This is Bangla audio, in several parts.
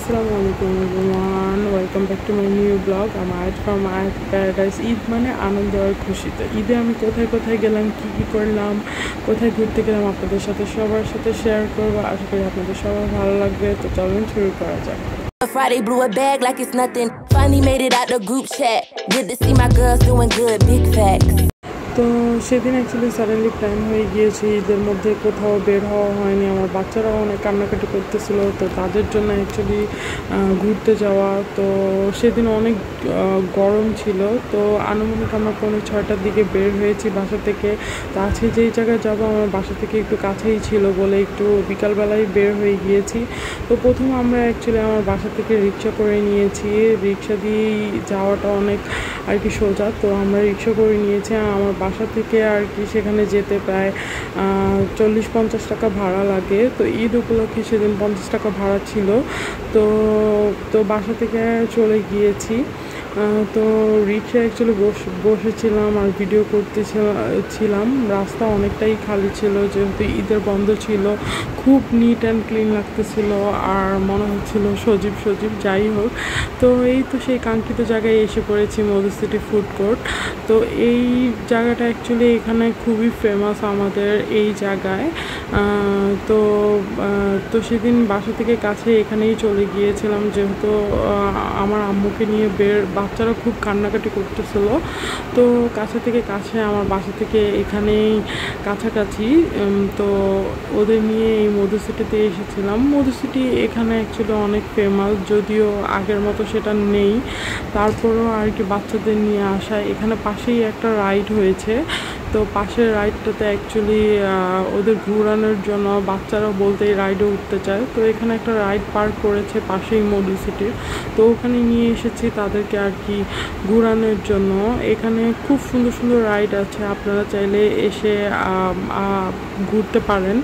Assalamualaikum everyone, welcome back to my new blog. I'm Ayat from Ayat Paradise. Eid মানে আনন্দ আর খুশিতে। ঈদে আমি কোথায় কোথায় গেলাম, কী করলাম, কোথায় ঘুরতে গেলাম আপনাদের সাথে সবার সাথে শেয়ার করবো। আশা করি আপনাদের সবার ভালো লাগবে। তো চলুন শুরু করা যাক। Friday blew a bag like it's nothing. Finally made it out the group chat. Good to see my girls doing good. Big facts. তো সেদিন অ্যাকচুয়ালি সাডেনলি প্ল্যান হয়ে গিয়েছে, ঈদের মধ্যে কোথাও বের হওয়া হয়নি। আমার বাচ্চারাও অনেক কান্নাকাটি করতেছিল, তো তাদের জন্য অ্যাকচুয়ালি ঘুরতে যাওয়া। তো সেদিন অনেক গরম ছিল, তো আনুমানিক আমরা 5:30টার দিকে বের হয়েছি বাসা থেকে। তো আজকে যেই জায়গায় যাবো আমার বাসা থেকে একটু কাছেই ছিল বলে একটু বিকালবেলায় বের হয়ে গিয়েছি। তো প্রথমে আমরা অ্যাকচুয়ালি আমার বাসা থেকে রিক্সা করে নিয়েছি। রিক্সা দিয়েই যাওয়াটা অনেক আর কি সোজা, তো আমরা রিক্সা করে নিয়েছি। আমার বাসা থেকে আর কি সেখানে যেতে প্রায় 40-50 টাকা ভাড়া লাগে। তো ঈদ উপলক্ষে সেদিন 50 টাকা ভাড়া ছিল। তো বাসা থেকে চলে গিয়েছি। তো রিক্সা অ্যাকচুয়ালি বসেছিলাম আর ভিডিও করতেছিলাম। রাস্তা অনেকটাই খালি ছিল যেহেতু ঈদের বন্ধ ছিল। খুব নিট অ্যান্ড ক্লিন লাগতেছিল আর মনে হচ্ছিল সজীব যাই হোক। তো এই তো সেই কাঙ্ক্ষিত জায়গায় এসে পড়েছি, মধু সিটি ফুড কোর্ট। তো এই জায়গাটা অ্যাকচুয়ালি এখানে খুবই ফেমাস আমাদের এই জায়গায়। তো সেদিন বাসা থেকে কাছে এখানেই চলে গিয়েছিলাম যেহেতু আমার আম্মুকে নিয়ে বাচ্চারা খুব কান্নাকাটি করতেছিল। তো কাছে আমার বাসা থেকে এখানেই কাছাকাছি। তো ওদের নিয়ে এই মধু সিটিতে এসেছিলাম। মধু সিটি এখানে অ্যাকচুয়ালি অনেক ফেমাস, যদিও আগের মতো সেটা নেই। তারপরও আর কি বাচ্চাদের নিয়ে আসা। এখানে পাশেই একটা রাইড হয়েছে, তো পাশের রাইডটাতে অ্যাকচুয়ালি ওদের ঘোরানোর জন্য বাচ্চারা বলতেই রাইডে উঠতে চায়। তো এখানে একটা রাইড পার্ক করেছে পাশেই মধু সিটির, তো ওখানে নিয়ে এসেছি তাদেরকে আর কি ঘোরানোর জন্য। এখানে খুব সুন্দর রাইড আছে, আপনারা চাইলে এসে ঘুরতে পারেন।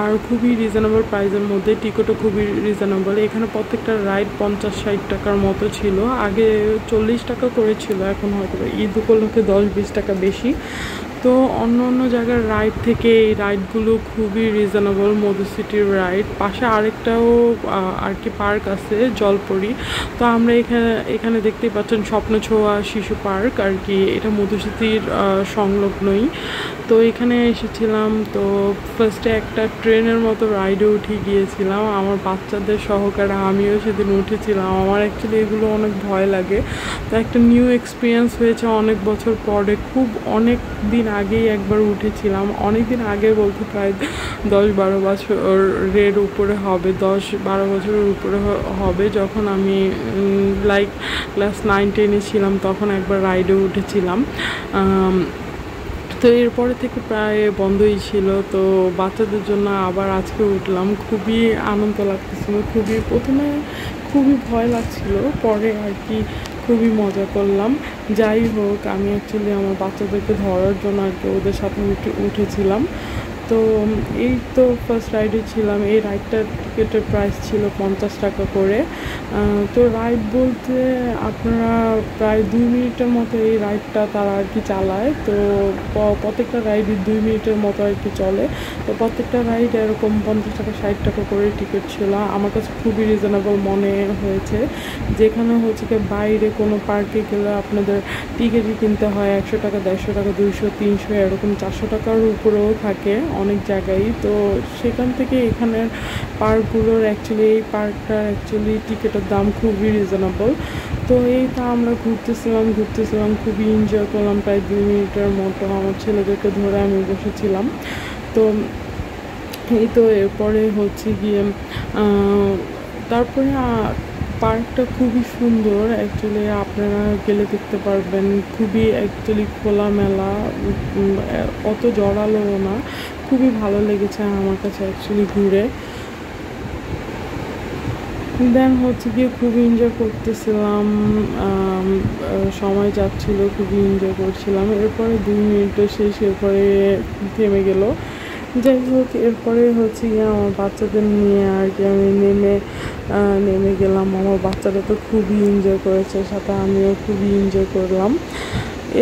আর খুবই রিজনেবল প্রাইসের মধ্যে, টিকিটও খুবই রিজনেবল। এখানে প্রত্যেকটা রাইড 50-60 টাকার মতো ছিল, আগে 40 টাকা করেছিল, এখন হয়তো ঈদ উপলক্ষে 10-20 টাকা বেশি। তো অন্য জায়গার রাইড থেকে এই রাইডগুলো খুবই রিজনেবল। মধু সিটির রাইড পাশে আরেকটাও আর কি পার্ক আছে, জলপরি। তো আমরা এখানে দেখতেই পাচ্ছেন স্বপ্নছোয়া শিশু পার্ক আর কি, এটা মধু সিটির সংলগ্নই। তো এখানে এসেছিলাম। তো ফার্স্টে একটা ট্রেনের মতো রাইডে উঠে গিয়েছিলাম আমার বাচ্চাদের সহকারে, আমিও সেদিন উঠেছিলাম। আমার অ্যাকচুয়ালি এগুলো অনেক ভয় লাগে, তো একটা নিউ এক্সপিরিয়েন্স হয়েছে অনেক বছর পরে। অনেক দিন আগেই একবার উঠেছিলাম, অনেক দিন আগে বলতে প্রায় 10-12 বছরের উপরে হবে, 10-12 বছরের উপরে হবে। যখন আমি লাইক ক্লাস 9-10-এ ছিলাম তখন একবার রাইডে উঠেছিলাম। তো এরপরে থেকে প্রায় বন্ধই ছিল। তো বাচ্চাদের জন্য আবার আজকে উঠলাম, খুবই আনন্দ লাগতেছিল। প্রথমে খুবই ভয় লাগছিল, পরে আর কি খুবই মজা করলাম। যাই হোক, আমি অ্যাকচুয়ালি আমার বাচ্চাদেরকে ধরার জন্য আর কি ওদের সাথে উঠেছিলাম। তো এই তো ফার্স্ট রাইডে ছিলাম। এই রাইডটার টিকিটের প্রাইস ছিল 50 টাকা করে। তো রাইড বলতে আপনারা প্রায় 2 মিনিটের মতো এই রাইডটা তারা আর কি চালায়। তো প্রত্যেকটা রাইডই 2 মিনিটের মতো আর কি চলে। তো প্রত্যেকটা রাইড এরকম 50 টাকা 60 টাকা করে টিকিট ছিল। আমার কাছে খুবই রিজনেবল মনে হয়েছে। যেখানে হচ্ছে কি বাইরে কোনো পার্কে গেলে আপনাদের টিকিটই কিনতে হয় 100 টাকা, 150 টাকা, 200, 300, এরকম 400 টাকার উপরেও থাকে অনেক জায়গায়। তো সেখান থেকে এখানের পার্কগুলোর অ্যাকচুয়ালি এই পার্কটার অ্যাকচুয়ালি টিকিটের দাম খুবই রিজনেবল। তো এইটা আমরা ঘুরতেছিলাম, খুবই এনজয় করলাম। প্রায় 2 মিনিটের মতো আমার ছেলেদেরকে ধরে আমি বসেছিলাম। তো এই তো এরপরে হচ্ছে গিয়ে তারপরে পার্কটা খুবই সুন্দর অ্যাকচুয়ালি, আপনারা গেলে দেখতে পারবেন। খুবই অ্যাকচুয়ালি খোলামেলা, অত জড়ালো না, খুবই ভালো লেগেছে আমার কাছে অ্যাকচুয়ালি ঘুরে। দেন হচ্ছে গিয়ে খুবই এনজয় করতেছিলাম, সময় যাচ্ছিলো, খুবই এনজয় করছিলাম। এরপরে 2 মিনিটও শেষ, এরপরে থেমে গেল। যাই হোক, এরপরে হচ্ছে গিয়ে আমার বাচ্চাদের নিয়ে আর কি আমি নেমে গেলাম। আমার বাচ্চারা তো খুবই এনজয় করেছে, সাথে আমিও খুবই এনজয় করলাম।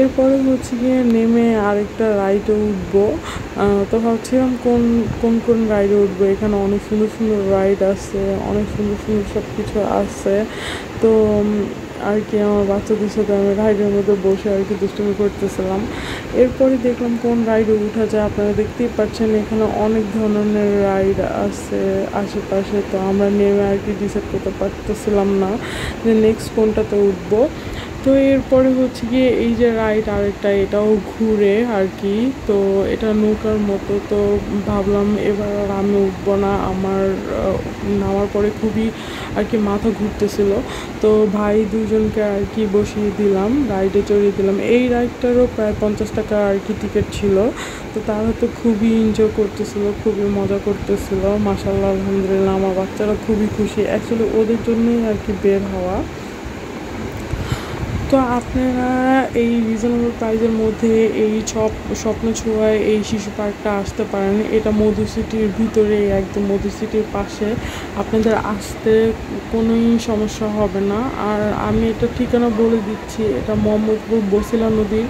এরপরে হচ্ছে গিয়ে নেমে আরেকটা রাইডে উঠবো। তো ভাবছিলাম কোন কোন কোন রাইডে উঠবো। এখানে অনেক সুন্দর সুন্দর রাইড আছে, অনেক সুন্দর সুন্দর সব কিছু আছে। তো আর কি আমার বাচ্চাদের সাথে আমি রাইডের মধ্যে বসে আর কি দুষ্টুমি করতেছিলাম। এরপরে দেখলাম কোন রাইডে উঠা যায়। আপনারা দেখতেই পাচ্ছেন এখানে অনেক ধরনের রাইড আছে আশেপাশে। তো আমরা নেমে আর কি ডিসাইড করতে পারতেছিলাম না যে নেক্সট কোনটাতে উঠবো। তো এরপরে হচ্ছে গিয়ে এই যে রাইড আরেকটা, এটাও ঘুরে আর কি। তো এটা নৌকার মতো। তো ভাবলাম এবার আর আমি উঠবো না। আমার নামার পরে খুবই আর কি মাথা ঘুরতেছিল। তো ভাই দুজনকে আর কি বসিয়ে দিলাম, রাইডে চড়িয়ে দিলাম। এই রাইডটারও প্রায় 50 টাকা আর কি টিকিট ছিল। তো তারা তো খুবই এনজয় করতেছিল, খুবই মজা করতেছিল। মাশাআল্লাহ, আলহামদুলিল্লাহ, আমার বাচ্চারা খুবই খুশি। অ্যাকচুয়ালি ওদের জন্যই আর কি বের হওয়া। তো আপনারা এই রিজনেবল প্রাইসের মধ্যে এই স্বপ্ন ছোঁয়ায় এই শিশু পার্কটা আসতে পারেন। এটা মধু সিটির ভিতরে, একদম মধু সিটির পাশে। আপনাদের আসতে কোনোই সমস্যা হবে না। আর আমি এটা ঠিকানা বলে দিচ্ছি, এটা মোহাম্মদপুর বছিলা নদীর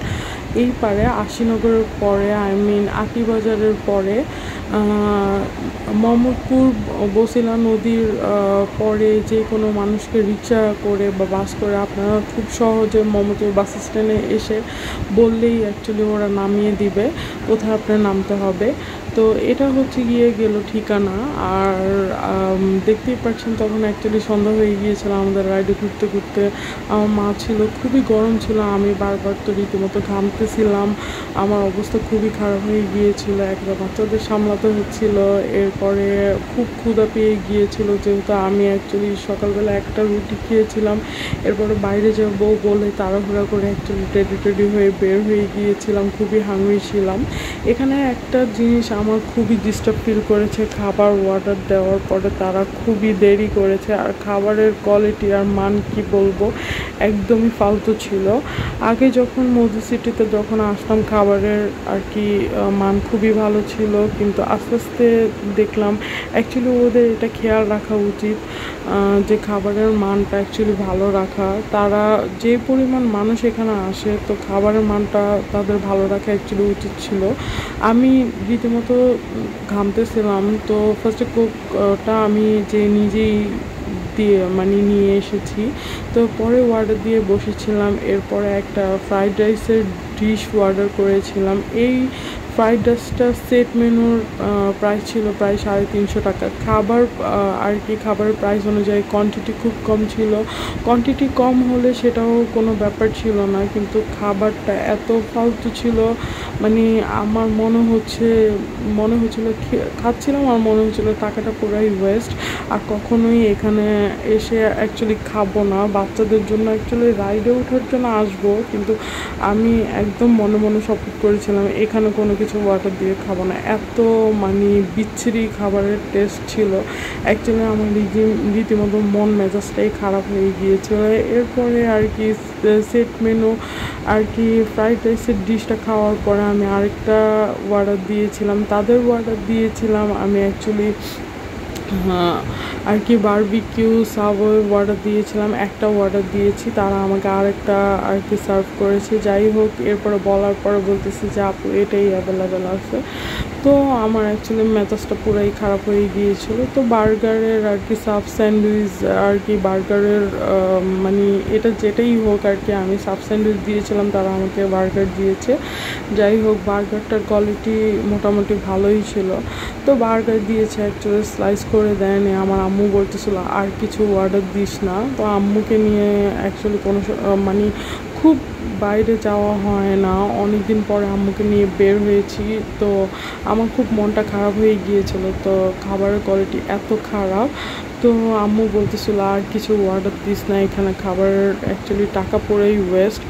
এই পারে, আশিনগরের পরে, আটিবাজারের পরে, মোহাম্মদপুর বছিলা নদীর পরে যে কোনো মানুষকে রিক্সা করে বা বাস করে আপনারা খুব সহজে মোহাম্মদপুর বাস স্ট্যান্ডে এসে বললেই অ্যাকচুয়ালি ওরা নামিয়ে দিবে কোথায় আপনার নামতে হবে। তো এটা হচ্ছে গিয়ে গেল ঠিকানা। আর দেখতেই পাচ্ছেন তখন অ্যাকচুয়ালি সন্ধ্যা হয়ে গিয়েছিল আমাদের রাইডে ঘুরতে ঘুরতে। আমার মা ছিল, খুবই গরম ছিল, আমি বারবার তো রীতিমতো ঘামতেছিলাম। আমার অবস্থা খুবই খারাপ হয়ে গিয়েছিল, একটা বাচ্চাদের সামলাতে হচ্ছিল। এরপরে খুব ক্ষুধা পেয়ে গিয়েছিল, যেহেতু আমি অ্যাকচুয়ালি সকালবেলা একটা রুটি খেয়েছিলাম। এরপরে বাইরে যাবো বলে তাড়াহুড়া করে অ্যাকচুয়ালি টেডি হয়ে বের হয়ে গিয়েছিলাম, খুবই হাংরি ছিলাম। এখানে একটা জিনিস আমার খুবই ডিস্টার্ব ফিল করেছে, খাবার অর্ডার দেওয়ার পরে তারা খুবই দেরি করেছে। আর খাবারের কোয়ালিটি আর মান কি বলবো, একদমই ফালতু ছিল। আগে যখন মধু সিটিতে যখন আসতাম খাবারের আর কি মান খুবই ভালো ছিল, কিন্তু আস্তে আস্তে দেখলাম অ্যাকচুয়ালি ওদের এটা খেয়াল রাখা উচিত যে খাবারের মানটা অ্যাকচুয়ালি ভালো রাখা। তারা যে পরিমাণ মানুষ এখানে আসে, তো খাবারের মানটা তাদের ভালো রাখা অ্যাকচুয়ালি উচিত ছিল। আমি রীতিমতো ঘামতেছিলাম। তো ফার্স্টে কোকটা আমি যে নিজেই নিয়ে এসেছি। তো পরে অর্ডার দিয়ে বসেছিলাম। এরপরে একটা ফ্রাইড রাইসের ডিশ অর্ডার করেছিলাম। এই ফ্রাইড রাইসটা সেট মেনুর প্রাইস ছিল প্রায় 350 টাকা। খাবার আর কি খাবারের প্রাইস অনুযায়ী কোয়ান্টিটি খুব কম ছিল। কোয়ান্টিটি কম হলে সেটাও কোনো ব্যাপার ছিল না, কিন্তু খাবারটা এত ফালতু ছিল, আমার মনে হচ্ছিল খাচ্ছিলাম আর মনে হচ্ছিলো টাকাটা পুরাই ওয়েস্ট। আর কখনোই এখানে এসে অ্যাকচুয়ালি খাবো না। বাচ্চাদের জন্য অ্যাকচুয়ালি রাইডে ওঠার জন্য আসবো, কিন্তু আমি একদম মনে মনে শপথ করেছিলাম এখানে কোনো কিছু অর্ডার দিয়ে খাবো না। এত বিচ্ছিরি খাবারের টেস্ট ছিল, অ্যাকচুয়ালি আমার রীতিমতো মন মেজাজটাই খারাপ হয়ে গিয়েছিল। এরপরে আর কি সেট মেনু আর কি ফ্রাইড রাইসের ডিশটা খাওয়ার পরে আমি আরেকটা অর্ডার দিয়েছিলাম। তাদের অর্ডার দিয়েছিলাম আমি অ্যাকচুয়ালি আর কি বারবিকিউ সাবওয়ে অর্ডার দিয়েছিলাম। একটা অর্ডার দিয়েছি, তারা আমাকে আরেকটা আর কি সার্ভ করেছে। যাই হোক, এরপরে বলার পরে বলতেছি যে আপু এটাই অ্যাভেলেবেল আছে। তো আমার অ্যাকচুয়ালি মেজাজটা পুরাই খারাপ হয়ে গিয়েছিল। তো বার্গারের আর কি সাব স্যান্ডউইচ আর কি বার্গারের এটা যেটাই হোক আর কি, আমি সাব স্যান্ডউইচ দিয়েছিলাম, তারা আমাকে বার্গার দিয়েছে। যাই হোক, বার্গারটার কোয়ালিটি মোটামুটি ভালোই ছিল। তো বার্গার দিয়েছে, অ্যাকচুয়ালি স্লাইস করে দেয়নি। আমার আম্মু বলতেছিল আর কিছু অর্ডার দিস না। তো আম্মুকে নিয়ে অ্যাকচুয়ালি কোনো খুব বাইরে যাওয়া হয় না, অনেক দিন পরে আম্মুকে নিয়ে বের হয়েছি। তো আমার খুব মনটা খারাপ হয়ে গিয়েছিল। তো খাবারের কোয়ালিটি এত খারাপ, তো আম্মু বলতেছিল আর কিছু অর্ডার দিস না, এখানে খাবারের অ্যাকচুয়ালি টাকা পুরোই ওয়েস্ট।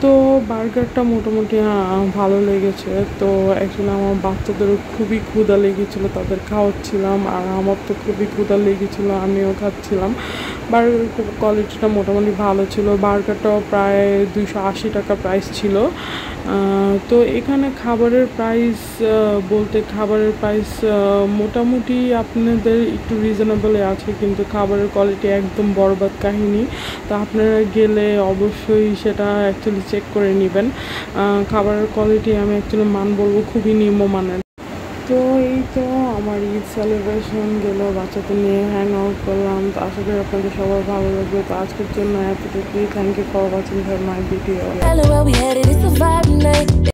তো বার্গারটা মোটামুটি ভালো লেগেছে। তো অ্যাকচুয়ালি আমার বাচ্চাদেরও খুবই ক্ষুধা লেগেছিলো, তাদের খাওয়াচ্ছিলাম। আর আমার তো খুবই ক্ষুধা লেগেছিলো, আমিও খাচ্ছিলাম। বার্গারের কোয়ালিটিটা মোটামুটি ভালো ছিল। বার্গারটাও প্রায় 280 টাকা প্রাইস ছিল। তো এখানে খাবারের প্রাইস বলতে খাবারের প্রাইস মোটামুটি আপনাদের একটু রিজনেবলে আছে, কিন্তু খাবারের কোয়ালিটি একদম বরবাদ কাহিনী। তো আপনারা গেলে অবশ্যই সেটা অ্যাকচুয়ালি চেক করে নেবেন। খাবারের কোয়ালিটি আমি অ্যাকচুয়ালি মান বলবো খুবই নিম্নমানের। তো এই তো আমার ঈদ সেলিব্রেশন গেল, বাচ্চাদের নিয়ে হ্যাং আউট করলাম। তো আশা করি আপনাদের সবার ভালো লাগবে। তো আজকের জন্য এতটুকুই। Thank you for watching my video. LOL, we had it, it's a vibe night.